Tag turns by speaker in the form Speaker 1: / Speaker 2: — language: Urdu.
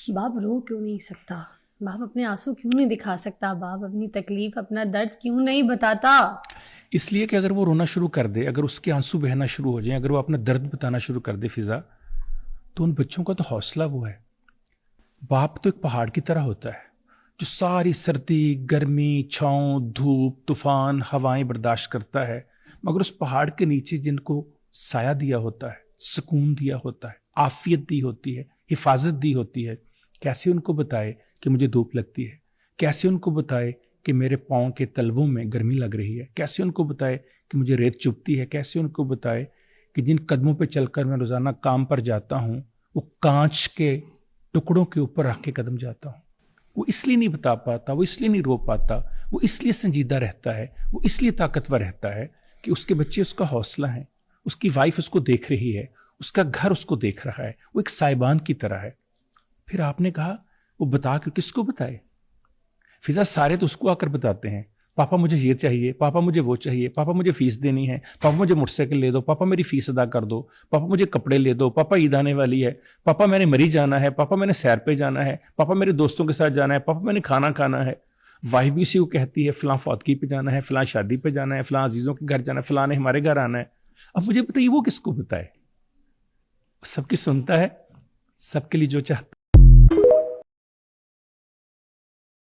Speaker 1: باپ رو کیوں نہیں سکتا؟ باپ اپنے آنسو کیوں نہیں دکھا سکتا؟ باپ اپنی تکلیف، اپنا درد کیوں نہیں بتاتا؟
Speaker 2: اس لیے کہ اگر وہ رونا شروع کر دے، اگر اس کے آنسو بہنا شروع ہو جائیں، اگر وہ اپنا درد بتانا شروع کر دے فضا، تو ان بچوں کا تو حوصلہ وہ ہے. باپ تو ایک پہاڑ کی طرح ہوتا ہے جو ساری سردی، گرمی، چھاؤں، دھوپ، طوفان، ہوائیں برداشت کرتا ہے، مگر اس پہاڑ کے نیچے جن کو سایہ دیا ہوتا ہے، سکون دیا ہوتا ہے، عافیت دی ہوتی ہے، حفاظت دی ہوتی ہے، کیسے ان کو بتائے کہ مجھے دھوپ لگتی ہے؟ کیسے ان کو بتائے کہ میرے پاؤں کے تلووں میں گرمی لگ رہی ہے؟ کیسے ان کو بتائے کہ مجھے ریت چبھتی ہے؟ کیسے ان کو بتائے کہ جن قدموں پہ چل کر میں روزانہ کام پر جاتا ہوں وہ کانچ کے ٹکڑوں کے اوپر رکھ کے قدم جاتا ہوں؟ وہ اس لیے نہیں بتا پاتا، وہ اس لیے نہیں رو پاتا، وہ اس لیے سنجیدہ رہتا ہے، وہ اس لیے طاقتور رہتا ہے کہ اس کے بچے اس کا حوصلہ ہیں، اس کی وائف اس کو دیکھ رہی ہے، اس کا گھر اس کو دیکھ رہا ہے، وہ ایک سائبان کی طرح ہے. پھر آپ نے کہا وہ بتا کے کس کو بتائے؟ فضا سارے تو اس کو آ کر بتاتے ہیں، پاپا مجھے یہ چاہیے، پاپا مجھے وہ چاہیے، پاپا مجھے فیس دینی ہے، پاپا مجھے موٹر سائیکل لے دو، پاپا میری فیس ادا کر دو، پاپا مجھے کپڑے لے دو، پاپا عید آنے والی ہے، پاپا میں نے مری جانا ہے، پاپا میں نے سیر پہ جانا ہے، پاپا میرے دوستوں کے ساتھ جانا ہے، پاپا میں نے کھانا کھانا ہے. وائف بھی اسی کو کہتی ہے فلاں فوتگی پہ جانا ہے، فلاں شادی پہ جانا ہے، فلاں عزیزوں کے گھر جانا ہے، فلاں نے ہمارے گھر آنا ہے. اب مجھے بتائیے وہ کس کو بتائے؟ سب کی سنتا ہے، سب کے لیے جو چاہتا